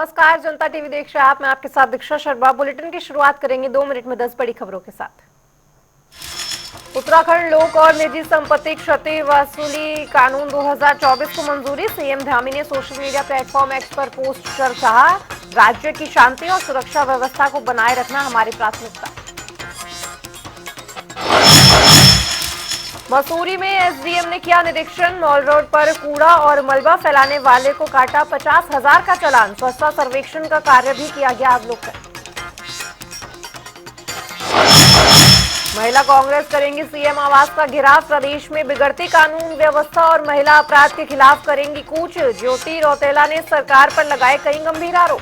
नमस्कार, जनता टीवी देख रहे हैं आप। मैं आपके साथ दीक्षा शर्मा। बुलेटिन की शुरुआत करेंगे 2 मिनट में 10 बड़ी खबरों के साथ। उत्तराखंड लोक और निजी संपत्ति क्षति वसूली कानून 2024 को मंजूरी। सीएम धामी ने सोशल मीडिया प्लेटफॉर्म एक्स पर पोस्ट कर कहा, राज्य की शांति और सुरक्षा व्यवस्था को बनाए रखना हमारी प्राथमिकता। मसूरी में एसडीएम ने किया निरीक्षण। मॉल रोड पर कूड़ा और मलबा फैलाने वाले को काटा 50,000 का चालान। स्वच्छता सर्वेक्षण का कार्य भी किया गया अवलोकन। महिला कांग्रेस करेंगी सीएम आवास का घेराव। प्रदेश में बिगड़ती कानून व्यवस्था और महिला अपराध के खिलाफ करेंगी कूच। ज्योति रौतेला ने सरकार पर लगाए कई गंभीर आरोप।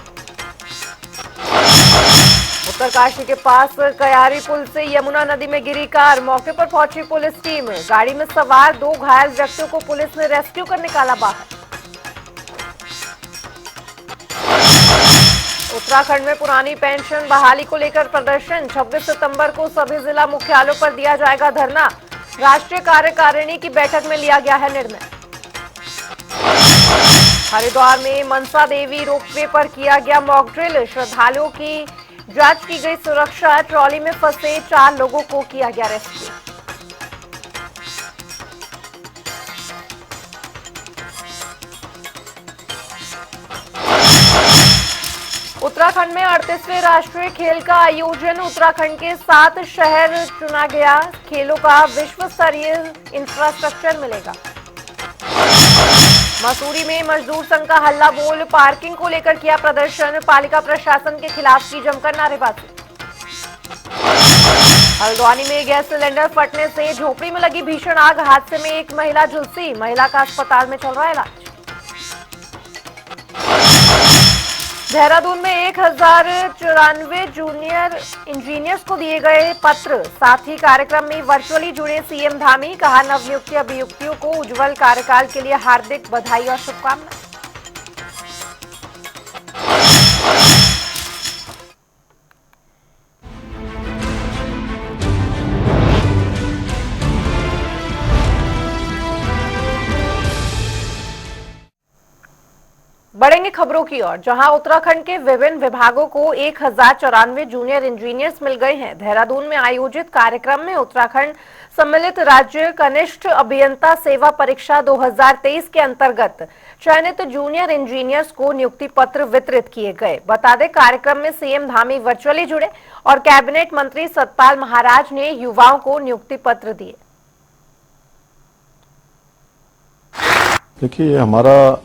उत्तरकाशी के पास कयारी पुल से यमुना नदी में गिरी कार। मौके पर पहुंची पुलिस टीम। गाड़ी में सवार 2 घायल व्यक्तियों को पुलिस ने रेस्क्यू कर निकाला बाहर। उत्तराखंड में पुरानी पेंशन बहाली को लेकर प्रदर्शन। 26 सितंबर को सभी जिला मुख्यालयों पर दिया जाएगा धरना। राष्ट्रीय कार्यकारिणी की बैठक में लिया गया है निर्णय। हरिद्वार में मनसा देवी रोपवे पर किया गया मॉक ड्रिल। श्रद्धालुओं की जांच की गई सुरक्षा। ट्रॉली में फंसे 4 लोगों को किया गया रेस्क्यू। उत्तराखंड में 38वें राष्ट्रीय खेल का आयोजन। उत्तराखंड के 7 शहर चुना गया। खेलों का विश्व स्तरीय इंफ्रास्ट्रक्चर मिलेगा। मसूरी में मजदूर संघ का हल्ला बोल। पार्किंग को लेकर किया प्रदर्शन। पालिका प्रशासन के खिलाफ की जमकर नारेबाजी। हल्द्वानी में गैस सिलेंडर फटने से झोपड़ी में लगी भीषण आग। हादसे में एक महिला झुलसी। महिला का अस्पताल में चल रहा है इलाज। देहरादून में 1094 जूनियर इंजीनियर्स को दिए गए पत्र। साथ ही कार्यक्रम में वर्चुअली जुड़े सीएम धामी। कहा, नवनियुक्त अभियुक्तों को उज्जवल कार्यकाल के लिए हार्दिक बधाई और शुभकामनाएं। बढ़ेंगे खबरों की ओर, जहां उत्तराखंड के विभिन्न विभागों को 1094 जूनियर इंजीनियर्स मिल गए हैं। देहरादून में आयोजित कार्यक्रम में उत्तराखंड सम्मिलित राज्य कनिष्ठ अभियंता सेवा परीक्षा 2023 के अंतर्गत चयनित जूनियर इंजीनियर्स को नियुक्ति पत्र वितरित किए गए। बता दें, कार्यक्रम में सीएम धामी वर्चुअली जुड़े और कैबिनेट मंत्री सतपाल महाराज ने युवाओं को नियुक्ति पत्र दिए। देखिए, हमारा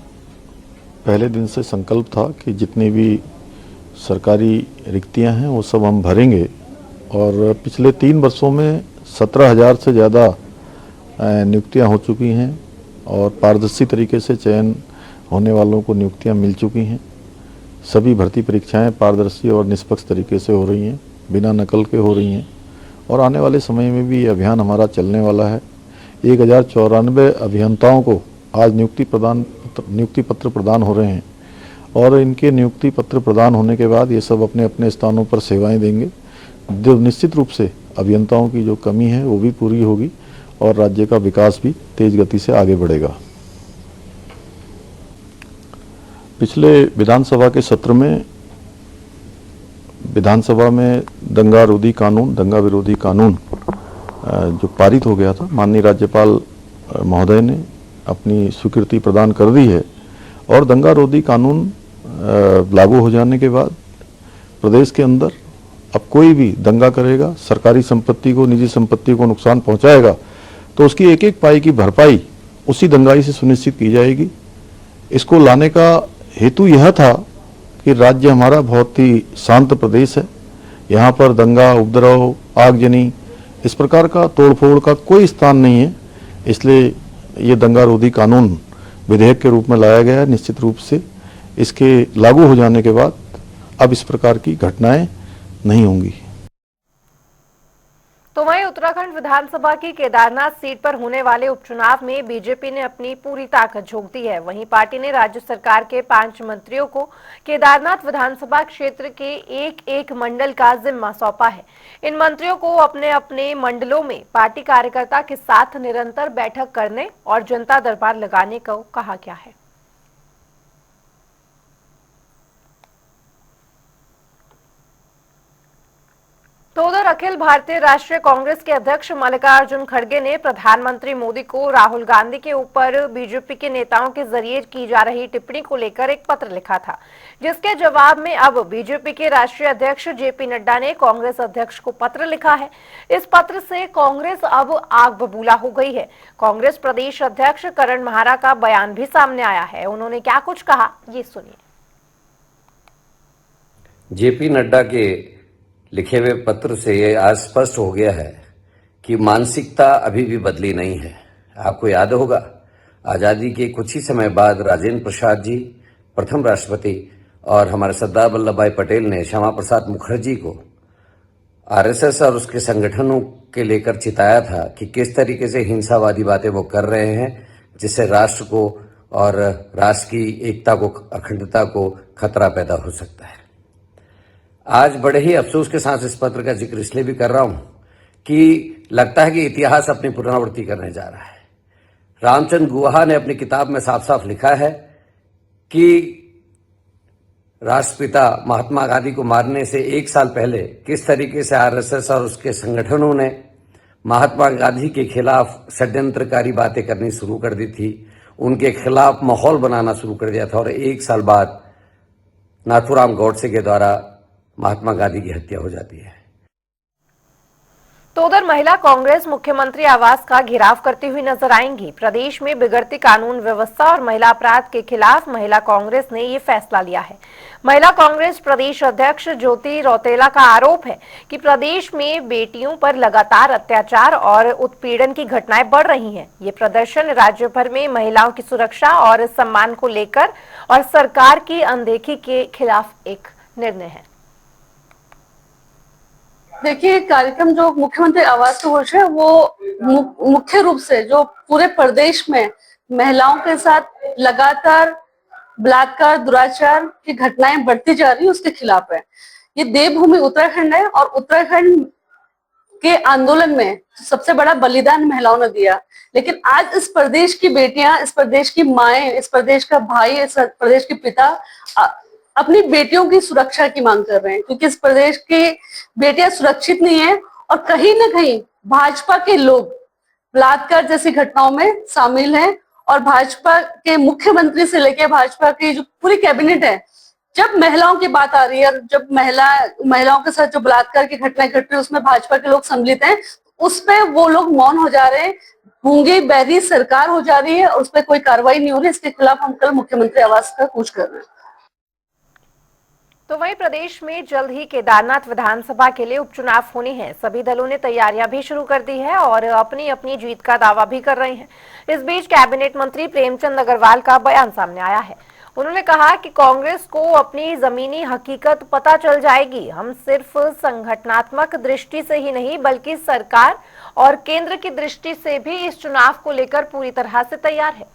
पहले दिन से संकल्प था कि जितनी भी सरकारी रिक्तियां हैं वो सब हम भरेंगे। और पिछले 3 वर्षों में 17,000 से ज़्यादा नियुक्तियां हो चुकी हैं और पारदर्शी तरीके से चयन होने वालों को नियुक्तियां मिल चुकी हैं। सभी भर्ती परीक्षाएं पारदर्शी और निष्पक्ष तरीके से हो रही हैं, बिना नकल के हो रही हैं। और आने वाले समय में भी ये अभियान हमारा चलने वाला है। 1094 अभियंताओं को आज नियुक्ति पत्र प्रदान हो रहे हैं और इनके नियुक्ति पत्र प्रदान होने के बाद ये सब अपने अपने स्थानों पर सेवाएं देंगे। जो निश्चित रूप से अभियंताओं की जो कमी है वो भी पूरी होगी और राज्य का विकास भी तेज गति से आगे बढ़ेगा। पिछले विधानसभा के सत्र में विधानसभा में दंगा विरोधी कानून जो पारित हो गया था, माननीय राज्यपाल महोदय ने अपनी स्वीकृति प्रदान कर दी है और दंगा रोधी कानून लागू हो जाने के बाद प्रदेश के अंदर अब कोई भी दंगा करेगा, सरकारी संपत्ति को, निजी संपत्ति को नुकसान पहुंचाएगा तो उसकी एक एक पाई की भरपाई उसी दंगाई से सुनिश्चित की जाएगी। इसको लाने का हेतु यह था कि राज्य हमारा बहुत ही शांत प्रदेश है। यहाँ पर दंगा, उपद्रव, आगजनी, इस प्रकार का तोड़फोड़ का कोई स्थान नहीं है। इसलिए ये दंगा रोधी कानून विधेयक के रूप में लाया गया है। निश्चित रूप से इसके लागू हो जाने के बाद अब इस प्रकार की घटनाएं नहीं होंगी। तो वहीं उत्तराखंड विधानसभा की केदारनाथ सीट पर होने वाले उपचुनाव में बीजेपी ने अपनी पूरी ताकत झोंक दी है। वहीं पार्टी ने राज्य सरकार के 5 मंत्रियों को केदारनाथ विधानसभा क्षेत्र के एक मंडल का जिम्मा सौंपा है। इन मंत्रियों को अपने अपने मंडलों में पार्टी कार्यकर्ता के साथ निरंतर बैठक करने और जनता दरबार लगाने को कहा गया है। तो उधर अखिल भारतीय राष्ट्रीय कांग्रेस के अध्यक्ष मल्लिकार्जुन खड़गे ने प्रधानमंत्री मोदी को राहुल गांधी के ऊपर बीजेपी के नेताओं के जरिए की जा रही टिप्पणी को लेकर एक पत्र लिखा था, जिसके जवाब में अब बीजेपी के राष्ट्रीय अध्यक्ष जेपी नड्डा ने कांग्रेस अध्यक्ष को पत्र लिखा है। इस पत्र से कांग्रेस अब आग बबूला हो गई है। कांग्रेस प्रदेश अध्यक्ष करण महारा का बयान भी सामने आया है। उन्होंने क्या कुछ कहा, ये सुनिए। जेपी नड्डा के लिखे हुए पत्र से ये आज स्पष्ट हो गया है कि मानसिकता अभी भी बदली नहीं है। आपको याद होगा, आज़ादी के कुछ ही समय बाद राजेंद्र प्रसाद जी प्रथम राष्ट्रपति और हमारे सरदार वल्लभ भाई पटेल ने श्यामा प्रसाद मुखर्जी को आरएसएस और उसके संगठनों के लेकर चिताया था कि किस तरीके से हिंसावादी बातें वो कर रहे हैं, जिससे राष्ट्र को और राष्ट्र की एकता को, अखंडता को खतरा पैदा हो सकता है। आज बड़े ही अफसोस के साथ इस पत्र का जिक्र इसलिए भी कर रहा हूं कि लगता है कि इतिहास अपनी पुनरावृत्ति करने जा रहा है। रामचंद्र गुहा ने अपनी किताब में साफ साफ लिखा है कि राष्ट्रपिता महात्मा गांधी को मारने से एक साल पहले किस तरीके से आरएसएस और उसके संगठनों ने महात्मा गांधी के खिलाफ षड्यंत्रकारी बातें करनी शुरू कर दी थी, उनके खिलाफ माहौल बनाना शुरू कर दिया था, और एक साल बाद नाथूराम गौडसे के द्वारा महात्मा गांधी की हत्या हो जाती है। तो उधर महिला कांग्रेस मुख्यमंत्री आवास का घेराव करती हुई नजर आएंगी। प्रदेश में बिगड़ती कानून व्यवस्था और महिला अपराध के खिलाफ महिला कांग्रेस ने ये फैसला लिया है। महिला कांग्रेस प्रदेश अध्यक्ष ज्योति रौतेला का आरोप है कि प्रदेश में बेटियों पर लगातार अत्याचार और उत्पीड़न की घटनाएं बढ़ रही हैं। ये प्रदर्शन राज्य भर में महिलाओं की सुरक्षा और सम्मान को लेकर और सरकार की अनदेखी के खिलाफ एक निर्णय है। देखिए, कार्यक्रम जो मुख्यमंत्री आवास की घोषणा है वो मुख्य रूप से जो पूरे प्रदेश में महिलाओं के साथ लगातार बलात्कार, दुराचार की घटनाएं बढ़ती जा रही है, उसके खिलाफ है। ये देवभूमि उत्तराखंड है और उत्तराखंड के आंदोलन में सबसे बड़ा बलिदान महिलाओं ने दिया। लेकिन आज इस प्रदेश की बेटियां, इस प्रदेश की माएं, इस प्रदेश का भाई, इस प्रदेश के पिता अपनी बेटियों की सुरक्षा की मांग कर रहे हैं, क्योंकि इस प्रदेश की बेटियां सुरक्षित नहीं है और कहीं ना कहीं भाजपा के लोग बलात्कार जैसी घटनाओं में शामिल हैं। और भाजपा के मुख्यमंत्री से लेकर भाजपा की जो पूरी कैबिनेट है, जब महिलाओं की बात आ रही है और जब महिलाओं के साथ जो बलात्कार की घटनाएं घट रही है उसमें भाजपा के लोग सम्मिलित हैं, उस पर वो लोग मौन हो जा रहे हैं, गूंगी बहरी सरकार हो जा रही है और उस पर कोई कार्रवाई नहीं हो रही। इसके खिलाफ हम कल मुख्यमंत्री आवास का कूच कर रहे हैं। तो वहीं प्रदेश में जल्द ही केदारनाथ विधानसभा के लिए उपचुनाव होने हैं। सभी दलों ने तैयारियां भी शुरू कर दी है और अपनी अपनी जीत का दावा भी कर रहे हैं। इस बीच कैबिनेट मंत्री प्रेमचंद अग्रवाल का बयान सामने आया है। उन्होंने कहा कि कांग्रेस को अपनी जमीनी हकीकत पता चल जाएगी। हम सिर्फ संगठनात्मक दृष्टि से ही नहीं बल्कि सरकार और केंद्र की दृष्टि से भी इस चुनाव को लेकर पूरी तरह से तैयार है।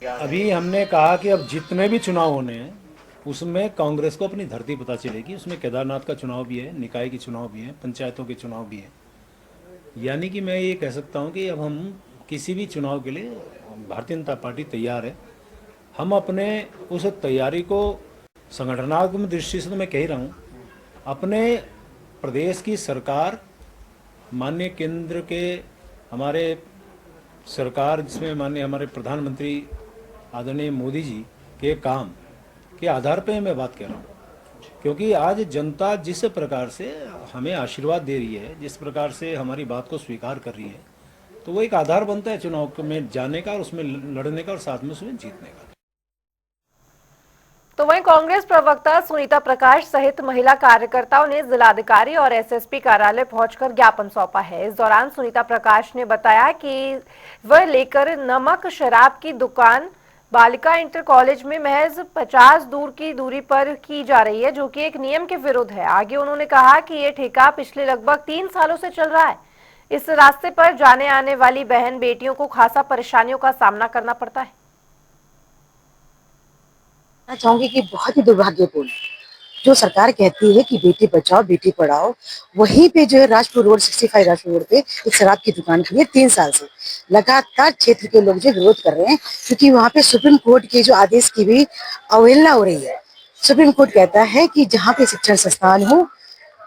अभी हमने कहा कि अब जितने भी चुनाव होने हैं उसमें कांग्रेस को अपनी धरती पता चलेगी। उसमें केदारनाथ का चुनाव भी है, निकाय के चुनाव भी है, पंचायतों के चुनाव भी है। यानी कि मैं ये कह सकता हूँ कि अब हम किसी भी चुनाव के लिए भारतीय जनता पार्टी तैयार है। हम अपने उस तैयारी को संगठनात्मक दृष्टि से तो मैं कह ही रहा हूँ, अपने प्रदेश की सरकार, माननीय केंद्र के हमारे सरकार जिसमें माननीय हमारे प्रधानमंत्री आदरणीय मोदी जी के काम के आधार पे मैं बात कर रहा हूँ। क्योंकि आज जनता जिस प्रकार से हमें आशीर्वाद दे रही है, जिस प्रकार से हमारी बात को स्वीकार कर रही है, तो वो एक आधार बनता है चुनाव में जाने का और उसमें लड़ने का और साथ में उसमें जीतने का। तो वहीं कांग्रेस प्रवक्ता सुनीता प्रकाश सहित महिला कार्यकर्ताओं ने जिलाधिकारी और एसएसपी कार्यालय पहुंचकर ज्ञापन सौंपा है। इस दौरान सुनीता प्रकाश ने बताया कि वह लेकर नमक शराब की दुकान बालिका इंटर कॉलेज में महज 50 दूर की दूरी पर की जा रही है, जो कि एक नियम के विरुद्ध है। आगे उन्होंने कहा कि ये ठेका पिछले लगभग 3 सालों से चल रहा है। इस रास्ते पर जाने आने वाली बहन बेटियों को खासा परेशानियों का सामना करना पड़ता है। मैं चाहूंगी कि बहुत ही दुर्भाग्यपूर्ण जो सरकार कहती है कि बेटी बचाओ बेटी पढ़ाओ, वहीं पे जो है राजपुर रोड 65 राजपुर रोड पे एक शराब की दुकान खुली है। 3 साल से लगातार क्षेत्र के लोग जो विरोध कर रहे हैं, क्योंकि वहाँ पे सुप्रीम कोर्ट के जो आदेश की भी अवहेलना हो रही है। सुप्रीम कोर्ट कहता है कि जहाँ पे शिक्षण संस्थान हो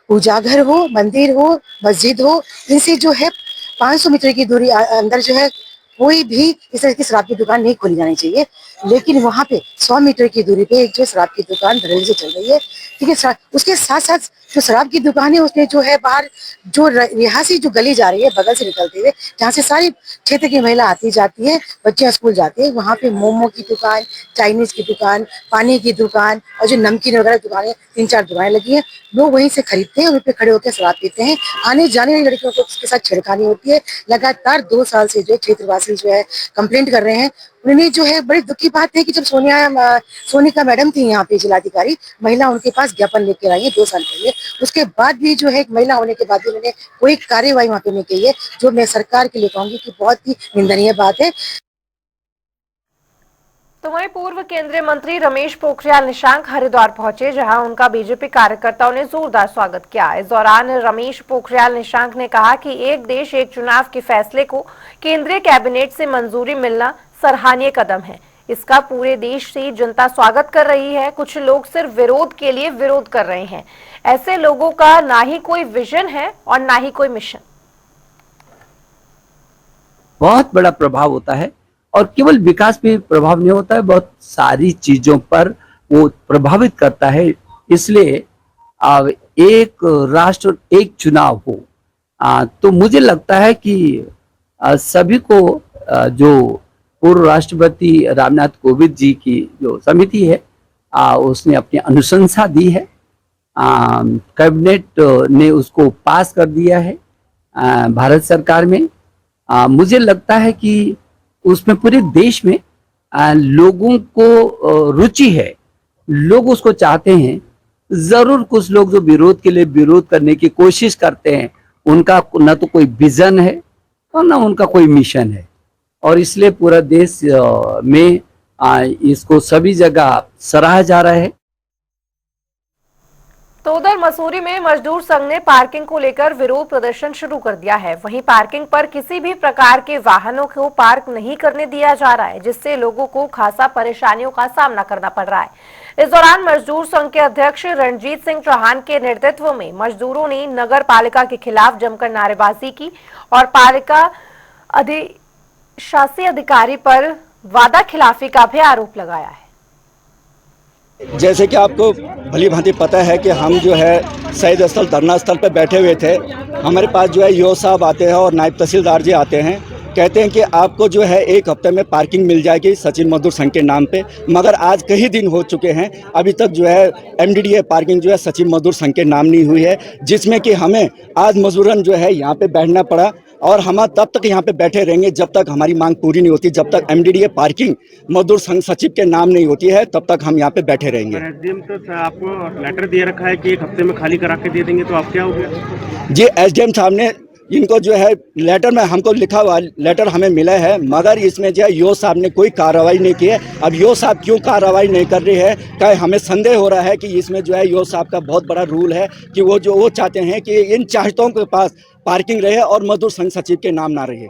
पूजा घर हो, मंदिर हो, मस्जिद हो, इनसे जो है 500 मीटर की दूरी अंदर जो है कोई भी इस तरह की शराब की दुकान नहीं खोली जानी चाहिए। लेकिन वहां पे 100 मीटर की दूरी पे एक जो शराब की दुकान धड़ल्ले से चल रही है, ठीक है। उसके साथ साथ जो शराब की दुकान है उसमें जो है बाहर जो यहाँ से जो गली जा रही है बगल से निकलते हुए, जहाँ से सारी क्षेत्र की महिला आती जाती है, बच्चे स्कूल जाते हैं, वहाँ पे मोमो की दुकान, चाइनीज की दुकान, पानी की दुकान और जो नमकीन वगैरह दुकानें 3-4 दुकानें लगी हैं। लोग वहीं से खरीदते हैं और उन पे खड़े होकर शराब पीते हैं। आने जाने वाली लड़कियों को उसके साथ छेड़खानी होती है। लगातार 2 साल से जो क्षेत्रवासी जो है कंप्लेंट कर रहे हैं। उन्हें जो है बड़ी दुख की बात है कि जब सोनिका मैडम थी यहाँ पे जिलाधिकारी, महिला उनके पास ज्ञापन लेकर आई है 2 साल पहले। उसके बाद भी जो है एक महिला होने के बाद भी उन्होंने कोई कार्यवाही वहाँ पे नहीं की है, जो मैं सरकार के लिए कहूंगी कि बहुत ही निंदनीय बात है। तो वहीं पूर्व केंद्रीय मंत्री रमेश पोखरियाल निशंक हरिद्वार पहुंचे, जहां उनका बीजेपी कार्यकर्ताओं ने जोरदार स्वागत किया। इस दौरान रमेश पोखरियाल निशंक ने कहा कि एक देश एक चुनाव के फैसले को केंद्रीय कैबिनेट से मंजूरी मिलना सराहनीय कदम है। इसका पूरे देश से जनता स्वागत कर रही है। कुछ लोग सिर्फ विरोध के लिए विरोध कर रहे हैं। ऐसे लोगों का ना ही कोई विजन है और ना ही कोई मिशन। बहुत बड़ा प्रभाव होता है और केवल विकास पे प्रभाव नहीं होता है, बहुत सारी चीजों पर वो प्रभावित करता है। इसलिए एक राष्ट्र एक चुनाव हो तो मुझे लगता है कि सभी को जो पूर्व राष्ट्रपति रामनाथ कोविंद जी की जो समिति है उसने अपनी अनुशंसा दी है, कैबिनेट ने उसको पास कर दिया है भारत सरकार में। मुझे लगता है कि उसमें पूरे देश में लोगों को रुचि है, लोग उसको चाहते हैं। जरूर कुछ लोग जो विरोध के लिए विरोध करने की कोशिश करते हैं, उनका न तो कोई विजन है और न उनका कोई मिशन है, और इसलिए पूरा देश में इसको सभी जगह सराहा जा रहा है। तो उधर मसूरी में मजदूर संघ ने पार्किंग को लेकर विरोध प्रदर्शन शुरू कर दिया है। वहीं पार्किंग पर किसी भी प्रकार के वाहनों को पार्क नहीं करने दिया जा रहा है, जिससे लोगों को खासा परेशानियों का सामना करना पड़ रहा है। इस दौरान मजदूर संघ के अध्यक्ष रणजीत सिंह चौहान के नेतृत्व में मजदूरों ने नगर पालिका के खिलाफ जमकर नारेबाजी की और पालिका अधिशासी अधिकारी पर वादा खिलाफी का भी आरोप लगाया है। जैसे कि आपको भली भांति पता है कि हम जो है शहीद स्थल धरना स्थल पर बैठे हुए थे। हमारे पास जो है यो साहब आते हैं और नायब तहसीलदार जी आते हैं, कहते हैं कि आपको जो है 1 हफ्ते में पार्किंग मिल जाएगी सचिन मजदूर संघ के नाम पे। मगर आज कई दिन हो चुके हैं, अभी तक जो है MDDA पार्किंग जो है सचिन मजदूर संघ के नाम नहीं हुई है, जिसमें कि हमें आज मजदूरन जो है यहाँ पे बैठना पड़ा और हम तब तक यहाँ पे बैठे रहेंगे जब तक हमारी मांग पूरी नहीं होती। जब तक MDDA पार्किंग मजदूर संघ सचिव के नाम नहीं होती है तब तक हम यहाँ पे बैठे रहेंगे। SDM तो आपको लेटर दे रखा है कि 1 हफ्ते में खाली करा के दे देंगे, तो आप क्या हो गया? जी, SDM साहब ने इनको जो है लेटर में हमको लिखा हुआ लेटर हमें मिला है, मगर इसमें जो है यो साहब ने कोई कार्रवाई नहीं की है। अब यो साहब क्यों कार्रवाई नहीं कर रही है, क्या हमें संदेह हो रहा है कि इसमें जो है यो साहब का बहुत बड़ा रूल है कि वो चाहते हैं कि इन चाहतों के पास पार्किंग रहे और मजदूर संघ सचिव के नाम ना रहे।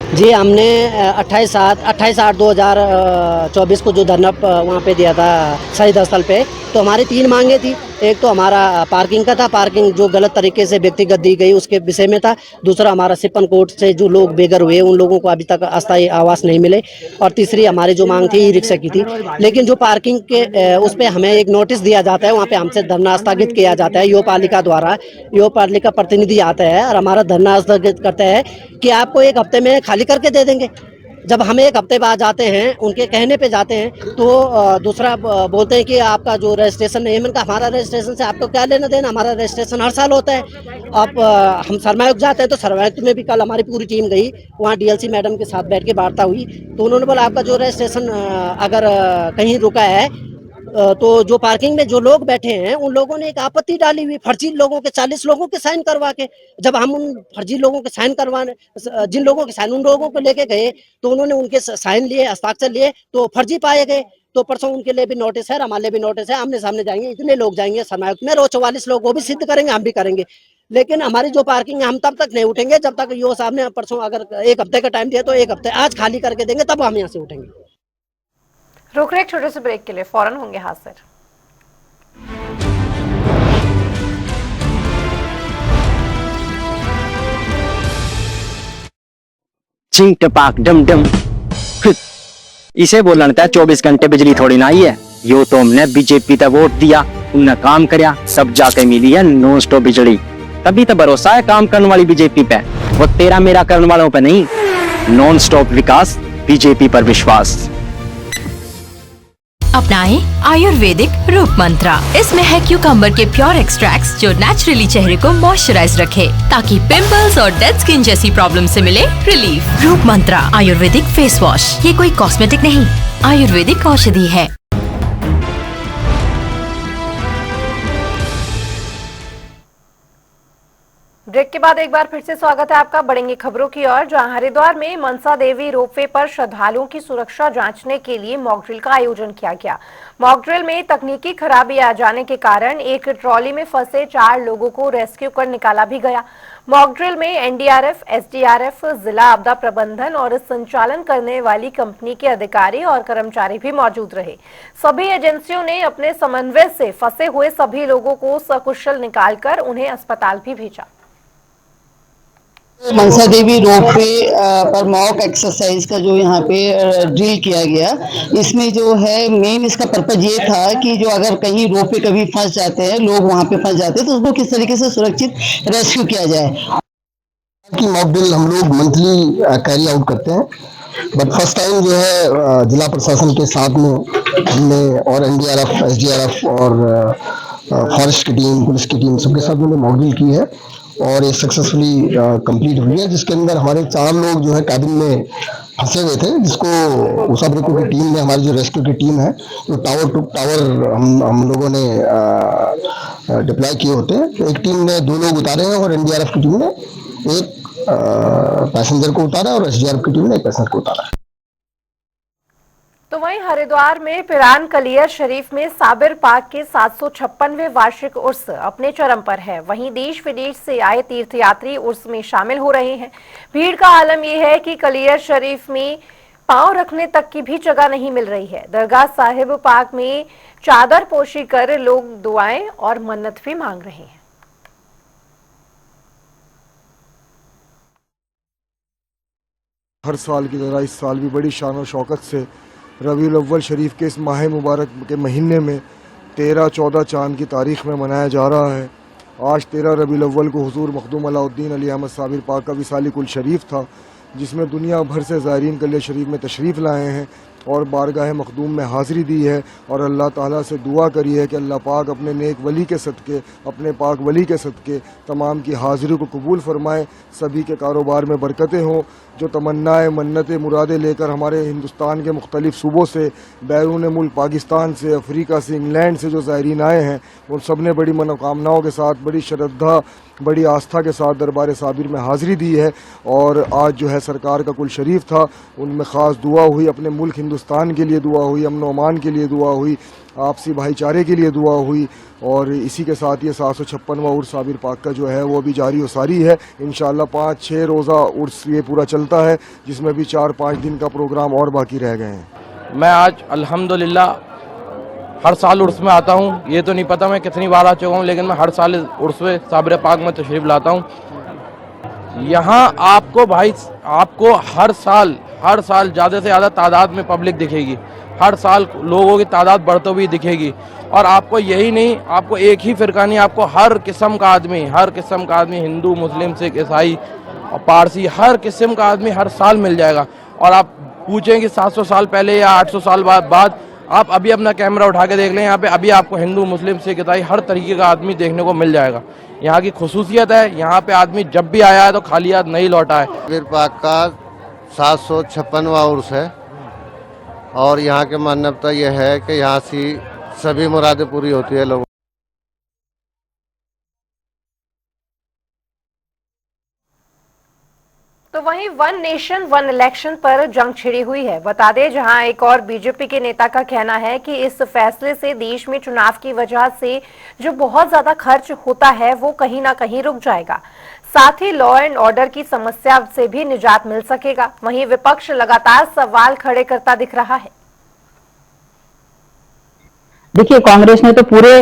जी, हमने 28/8/2024 को जो धरना वहाँ पे दिया था शहीद स्थल पे, तो हमारी 3 मांगे थी। एक तो हमारा पार्किंग का था, पार्किंग जो गलत तरीके से व्यक्तिगत दी गई उसके विषय में था। दूसरा हमारा सिपन कोर्ट से जो लोग बेघर हुए उन लोगों को अभी तक अस्थायी आवास नहीं मिले, और तीसरी हमारी जो मांग थी ई रिक्शा की थी। लेकिन जो पार्किंग के उस पर हमें एक नोटिस दिया जाता है, वहाँ पे हमसे धरना स्थगित किया जाता है। यो पालिका द्वारा यो पालिका प्रतिनिधि आता है और हमारा धरना स्थगित करता है कि आपको 1 हफ्ते में खाली करके दे देंगे। जब हम 1 हफ्ते बाद जाते हैं, उनके कहने पे जाते हैं, तो दूसरा बोलते हैं कि आपका जो रजिस्ट्रेशन नहीं है। मैंने कहा हमारा रजिस्ट्रेशन से आपको क्या लेना देना, हमारा रजिस्ट्रेशन हर साल होता है। अब हम सरमायुक्त जाते हैं तो सरमायुक्त में भी कल हमारी पूरी टीम गई, वहाँ DLC मैडम के साथ बैठ के वार्ता हुई, तो उन्होंने बोला आपका जो रजिस्ट्रेशन अगर कहीं रुका है तो जो पार्किंग में जो लोग बैठे हैं उन लोगों ने एक आपत्ति डाली हुई, फर्जी लोगों के 40 लोगों के साइन करवा के। जब हम उन फर्जी लोगों के साइन करवाने, जिन लोगों के साइन उन लोगों को लेके गए तो उन्होंने उनके साइन लिए, हस्ताक्षर लिए, तो फर्जी पाए गए। तो परसों उनके लिए भी नोटिस है, हमारे लिए भी नोटिस है। आमने सामने जाएंगे, इतने लोग जाएंगे सरमायुक्त में, रोज 44 लोग, वो भी सिद्ध करेंगे, हम भी करेंगे। लेकिन हमारी जो पार्किंग है हम तब तक नहीं उठेंगे जब तक यो साहब ने परसों अगर 1 हफ्ते का टाइम दिया तो 1 हफ्ते आज खाली करके देंगे, तब हम यहाँ से उठेंगे। रुक रहे एक छोटे से ब्रेक के लिए, फौरन होंगे हाजिर। चिंग टपाक डम डम। इसे बोलना था 24 घंटे बिजली थोड़ी ना आई है। यो तो हमने बीजेपी तक वोट दिया, उनने काम करया, सब जाके मिली है नॉन स्टॉप बिजली। तभी तो भरोसा है काम करने वाली बीजेपी पे, वो तेरा मेरा करने वालों पे नहीं। नॉन स्टॉप विकास, बीजेपी पर विश्वास। अपनाएं आयुर्वेदिक रूप मंत्रा। इसमें है क्यूकम्बर के प्योर एक्सट्रैक्ट्स जो नेचुरली चेहरे को मॉइस्चराइज रखे, ताकि पिंपल्स और डेड स्किन जैसी प्रॉब्लम से मिले रिलीफ। रूप मंत्रा आयुर्वेदिक फेस वॉश, ये कोई कॉस्मेटिक नहीं, आयुर्वेदिक औषधि है। ब्रेक के बाद एक बार फिर से स्वागत है आपका। बढ़ेंगे खबरों की ओर, जहां हरिद्वार में मनसा देवी रोपवे पर श्रद्धालुओं की सुरक्षा जांचने के लिए मॉक ड्रिल का आयोजन किया गया। मॉक ड्रिल में तकनीकी खराबी आ जाने के कारण एक ट्रॉली में फंसे 4 लोगों को रेस्क्यू कर निकाला भी गया। मॉक ड्रिल में एनडीआरएफ, एसडीआरएफ, जिला आपदा प्रबंधन और संचालन करने वाली कंपनी के अधिकारी और कर्मचारी भी मौजूद रहे। सभी एजेंसियों ने अपने समन्वय से फंसे हुए सभी लोगों को सकुशल निकालकर उन्हें अस्पताल भी भेजा। मनसा देवी रोपवे पर मॉक एक्सरसाइज का जो यहाँ पे ड्रिल किया गया, इसमें जो है मेन इसका पर्पज ये था कि जो अगर कहीं रोपवे कभी फंस जाते हैं, लोग वहाँ पे फंस जाते हैं, तो उसको किस तरीके से सुरक्षित रेस्क्यू किया जाए। कि मॉक ड्रिल हम लोग मंथली कैरी आउट करते हैं, बट फर्स्ट टाइम जो है जिला प्रशासन के साथ में हमने और एनडीआरएफ, एसडीआरएफ और फॉरेस्ट की टीम, पुलिस की टीम सबके साथ मैंने मॉक ड्रिल की है और ये सक्सेसफुली कंप्लीट हुई है, जिसके अंदर हमारे 4 लोग जो है कैबिन में फंसे हुए थे, जिसको उषा ब्रेको की टीम ने, हमारी जो रेस्क्यू की टीम है, जो टावर टू टावर हम लोगों ने डिप्लॉय किए होते हैं। तो एक टीम ने 2 लोग उतारे हैं और एनडीआरएफ की टीम ने एक पैसेंजर को उतारा और एसडीआरएफ की टीम ने एक पैसेंजर को उतारा। तो वहीं हरिद्वार में पिरान कलियर शरीफ में साबिर पाक के 756वें वार्षिक उर्स अपने चरम पर है। वहीं देश विदेश से आए तीर्थयात्री उर्स में शामिल हो रहे हैं। भीड़ का आलम यह है कि कलियर शरीफ में पांव रखने तक की भी जगह नहीं मिल रही है। दरगाह साहिब पाक में चादर पोशी कर लोग दुआएं और मन्नत भी मांग रहे हैं। हर साल की तरह इस साल भी बड़ी शान और शौकत से रबीउल अव्वल शरीफ के इस माह मुबारक के महीने में 13-14 चांद की तारीख़ में मनाया जा रहा है। आज 13 रबीउल अव्वल को हुजूर मखदूम अलाउद्दीन अली अहमद साबिर पाक का विसाली कुल शरीफ था, जिसमें दुनिया भर से ज़ायरीन कलियर शरीफ में तशरीफ़ लाए हैं और बारगाह मखदूम में हाज़िरी दी है और अल्लाह ताला से दुआ करी है कि अल्लाह पाक अपने नेक वली के सदक़े, अपने पाक वली के सदक़े तमाम की हाज़िरी को कबूल फ़रमाए, सभी के कारोबार में बरकतें हों। जो तमन्नाएँ, मन्नतें, मुरादें लेकर हमारे हिंदुस्तान के मुख्तलिफ़ सूबों से, बैरून मुल्क पाकिस्तान से, अफ्रीका से, इंग्लैंड से जो ज़ायरीन आए हैं, उन सब ने बड़ी मनोकामनाओं के साथ, बड़ी श्रद्धा, बड़ी आस्था के साथ दरबार साबिर में हाज़िरी दी है। और आज जो है सरकार का कुल शरीफ था, उनमें ख़ास दुआ हुई, अपने मुल्क हिंदुस्तान के लिए दुआ हुई, अमन अमान के लिए दुआ हुई, आपसी भाईचारे के लिए दुआ हुई। और इसी के साथ ये 756वां उर्स साबिर पाक का जो है वो भी जारी व सारी है। इंशाअल्लाह 5-6 रोज़ा उर्स ये पूरा चलता है, जिसमें भी 4-5 दिन का प्रोग्राम और बाकी रह गए हैं। मैं आज अल्हम्दुलिल्लाह हर साल उर्स में आता हूँ। ये तो नहीं पता मैं कितनी बार आ चुका हूँ, लेकिन मैं हर साल उर्स में साबिर पाक में तशरीफ़ लाता हूँ। यहाँ आपको हर साल ज़्यादा से ज़्यादा तादाद में पब्लिक दिखेगी, हर साल लोगों की तादाद बढ़ती हुई दिखेगी। और आपको यही नहीं, आपको एक ही फ़िरका नहीं, आपको हर किस्म का आदमी, हिंदू, मुस्लिम, सिख, ईसाई और पारसी, हर किस्म का आदमी हर साल मिल जाएगा। और आप पूछें कि 700 साल पहले या 800 साल बाद आप अभी अपना कैमरा उठा के देख लें, यहाँ पे अभी आपको हिंदू, मुस्लिम, सिख, ईसाई हर तरीके का आदमी देखने को मिल जाएगा। यहाँ की खुसूसियत है, यहाँ पे आदमी जब भी आया है तो खाली हाथ नहीं लौटा है। साबिर पाक का 756वां उर्स है और यहाँ की मान्यता यह है कि यहाँ से सभी मुरादें पूरी होती है लोगों। तो वहीं वन नेशन वन इलेक्शन पर जंग छिड़ी हुई है। बता दें, जहां एक और बीजेपी के नेता का कहना है कि इस फैसले से देश में चुनाव की वजह से जो बहुत ज्यादा खर्च होता है वो कहीं ना कहीं रुक जाएगा, साथ ही लॉ एंड ऑर्डर की समस्या से भी निजात मिल सकेगा। वहीं विपक्ष लगातार सवाल खड़े करता दिख रहा है। देखिए, कांग्रेस ने तो पूरे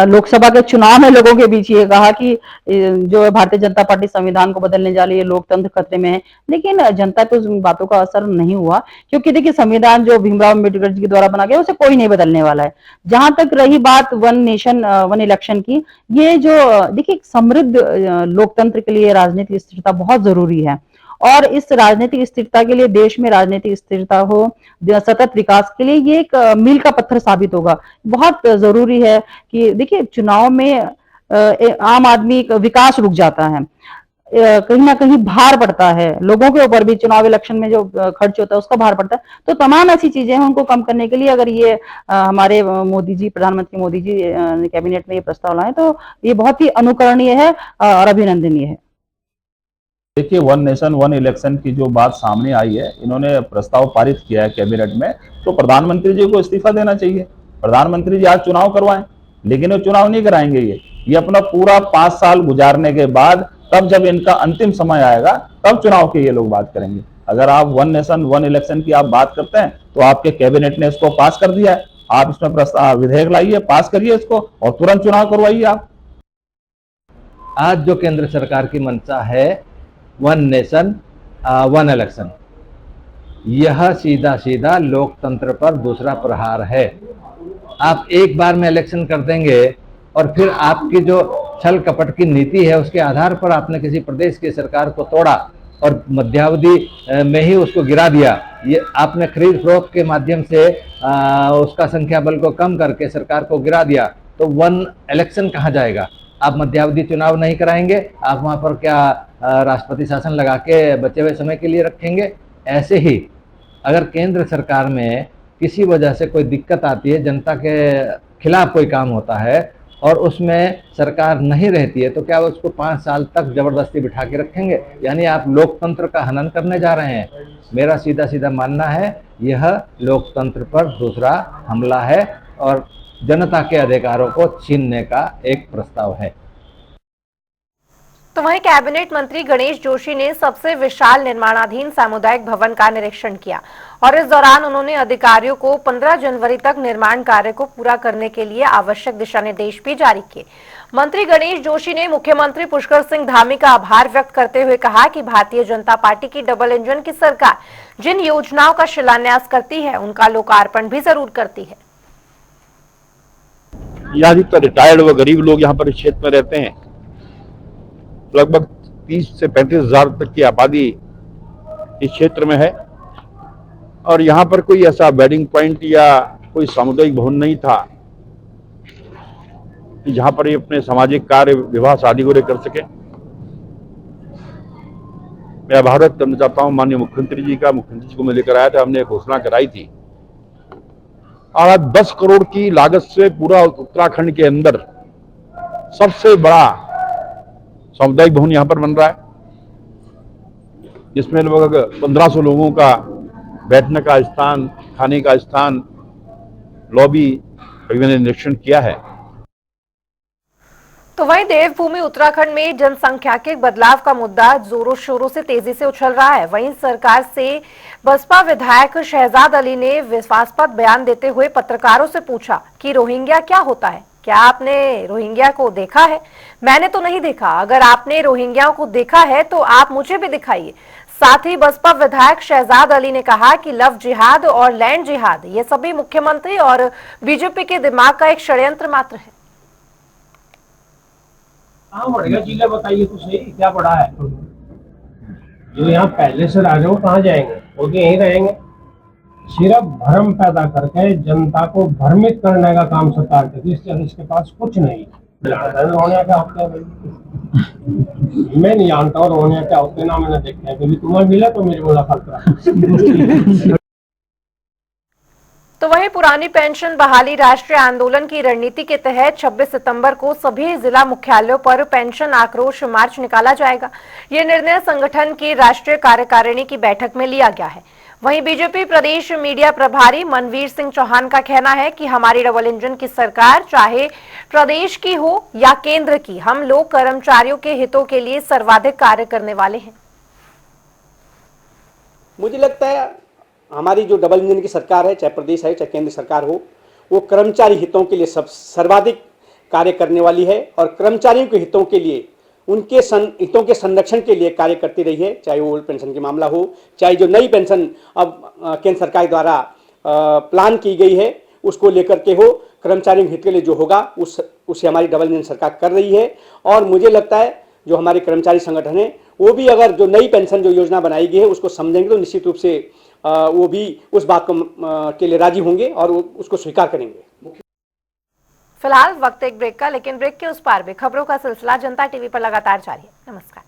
लोकसभा के चुनाव में लोगों के बीच ये कहा कि जो भारतीय जनता पार्टी संविधान को बदलने जा रही है, लोकतंत्र खतरे में है। लेकिन जनता पे उन बातों का असर नहीं हुआ, क्योंकि देखिए संविधान जो भीमराव अम्बेडकर जी के द्वारा बना गया उसे कोई नहीं बदलने वाला है। जहां तक रही बात वन नेशन वन इलेक्शन की, ये जो देखिए समृद्ध लोकतंत्र के लिए राजनीतिक स्थिरता बहुत जरूरी है, और इस राजनीतिक स्थिरता के लिए, देश में राजनीतिक स्थिरता हो, सतत विकास के लिए ये एक मील का पत्थर साबित होगा। बहुत जरूरी है कि देखिए चुनाव में आम आदमी का विकास रुक जाता है, कहीं ना कहीं भार पड़ता है लोगों के ऊपर भी, चुनाव इलेक्शन में जो खर्च होता है उसका भार पड़ता है। तो तमाम ऐसी चीजें हैं, उनको कम करने के लिए अगर ये हमारे मोदी जी, प्रधानमंत्री मोदी जी कैबिनेट में ये प्रस्ताव लाए तो ये बहुत ही अनुकरणीय है और अभिनंदनीय है। देखिए, वन नेशन वन इलेक्शन की जो बात सामने आई है, इन्होंने प्रस्ताव पारित किया है कैबिनेट में, तो प्रधानमंत्री जी को इस्तीफा देना चाहिए। प्रधानमंत्री जी आज चुनाव करवाएं, लेकिन वो चुनाव नहीं कराएंगे। ये अपना पूरा 5 साल गुजारने के बाद तब जब इनका अंतिम समय आएगा तब चुनाव की ये लोग बात करेंगे। अगर आप वन नेशन वन इलेक्शन की आप बात करते हैं तो आपके कैबिनेट ने इसको पास कर दिया है, आप इसमें प्रस्ताव विधेयक लाइए, पास करिए इसको और तुरंत चुनाव करवाइए आप। आज जो केंद्र सरकार की मंशा है वन नेशन वन इलेक्शन, यह सीधा सीधा लोकतंत्र पर दूसरा प्रहार है। आप एक बार में इलेक्शन कर देंगे और फिर आपकी जो छल कपट की नीति है उसके आधार पर आपने किसी प्रदेश की सरकार को तोड़ा और मध्यावधि में ही उसको गिरा दिया। ये आपने खरीद फरोख्त के माध्यम से उसका संख्या बल को कम करके सरकार को गिरा दिया, तो वन इलेक्शन कहाँ जाएगा? आप मध्यावधि चुनाव नहीं कराएंगे, आप वहाँ पर क्या राष्ट्रपति शासन लगा के बचे हुए समय के लिए रखेंगे? ऐसे ही अगर केंद्र सरकार में किसी वजह से कोई दिक्कत आती है, जनता के खिलाफ कोई काम होता है और उसमें सरकार नहीं रहती है, तो क्या वो उसको 5 साल तक जबरदस्ती बिठा के रखेंगे? यानी आप लोकतंत्र का हनन करने जा रहे हैं। मेरा सीधा सीधा मानना है यह लोकतंत्र पर दूसरा हमला है और जनता के अधिकारों को छीनने का एक प्रस्ताव है। तो वहीं कैबिनेट मंत्री गणेश जोशी ने सबसे विशाल निर्माणाधीन सामुदायिक भवन का निरीक्षण किया और इस दौरान उन्होंने अधिकारियों को 15 जनवरी तक निर्माण कार्य को पूरा करने के लिए आवश्यक दिशा निर्देश भी जारी किए। मंत्री गणेश जोशी ने मुख्यमंत्री पुष्कर सिंह धामी का आभार व्यक्त करते हुए कहा कि भारतीय जनता पार्टी की डबल इंजन की सरकार जिन योजनाओं का शिलान्यास करती है उनका लोकार्पण भी जरूर करती है। यहाँ अधिकतर रिटायर्ड व गरीब लोग यहाँ पर इस क्षेत्र में रहते हैं। लगभग 30 से 35 हजार तक की आबादी इस क्षेत्र में है और यहाँ पर कोई ऐसा वेडिंग पॉइंट या कोई सामुदायिक भवन नहीं था कि जहाँ पर ये अपने सामाजिक कार्य, विवाह, शादी को कर सके। मैं आभार व्यक्त करना चाहता हूँ माननीय मुख्यमंत्री जी का। मुख्यमंत्री जी को मैं लेकर आया था, हमने एक घोषणा कराई थी और आज 10 करोड़ की लागत से पूरा उत्तराखंड के अंदर सबसे बड़ा सामुदायिक भवन यहाँ पर बन रहा है, जिसमें लगभग 1500 लोगों का बैठने का स्थान, खाने का स्थान, लॉबी मैंने निरीक्षण किया है। तो वहीं देवभूमि उत्तराखंड में जनसंख्यात्मक बदलाव का मुद्दा जोरों शोरों से तेजी से उछल रहा है। वहीं सरकार से बसपा विधायक शहजाद अली ने विवादास्पद बयान देते हुए पत्रकारों से पूछा कि रोहिंग्या क्या होता है, क्या आपने रोहिंग्या को देखा है? मैंने तो नहीं देखा। अगर आपने रोहिंग्याओं को देखा है तो आप मुझे भी दिखाइए। साथ ही बसपा विधायक शहजाद अली ने कहा कि लव जिहाद और लैंड जिहाद ये सभी मुख्यमंत्री और बीजेपी के दिमाग का एक षड्यंत्र मात्र है। कहाँ बढ़ेगा जिला बताइए तो सही, क्या पड़ा है? जो यहाँ पहले से राजा हो कहाँ जाएंगे? वो तो यहीं रहेंगे। सिर्फ भ्रम पैदा करके जनता को भ्रमित करने का काम सरकार करती है। इसके पास कुछ नहीं। रोहिंग्या क्या होता है मैं नहीं जानता हूँ। रोहिंग्या क्या होते ना मैंने देखा है, कभी तुम्हें मिला तो मेरी मुलाकात करा। तो वहीं पुरानी पेंशन बहाली राष्ट्रीय आंदोलन की रणनीति के तहत 26 सितंबर को सभी जिला मुख्यालयों पर पेंशन आक्रोश मार्च निकाला जाएगा। ये निर्णय संगठन की राष्ट्रीय कार्यकारिणी की बैठक में लिया गया है। वहीं बीजेपी प्रदेश मीडिया प्रभारी मनवीर सिंह चौहान का कहना है कि हमारी डबल इंजन की सरकार चाहे प्रदेश की हो या केंद्र की, हम लोग कर्मचारियों के हितों के लिए सर्वाधिक कार्य करने वाले हैं। मुझे लगता है हमारी जो डबल इंजन की सरकार है, चाहे प्रदेश है चाहे केंद्र सरकार हो, वो कर्मचारी हितों के लिए सर्वाधिक कार्य करने वाली है और कर्मचारियों के हितों के लिए, उनके हितों के संरक्षण के लिए कार्य करती रही है, चाहे वो ओल्ड पेंशन के मामला हो, चाहे जो नई पेंशन अब केंद्र सरकार द्वारा प्लान की गई है उसको लेकर के हो, कर्मचारियों के हित के लिए जो होगा उसे हमारी डबल इंजन सरकार कर रही है। और मुझे लगता है जो हमारे कर्मचारी संगठन है वो भी अगर जो नई पेंशन जो योजना बनाई गई है उसको समझेंगे तो निश्चित रूप से वो भी उस बात को के लिए राजी होंगे और उसको स्वीकार करेंगे। फिलहाल वक्त एक ब्रेक का, लेकिन ब्रेक के उस पार भी खबरों का सिलसिला जनता टीवी पर लगातार जारी है। नमस्कार।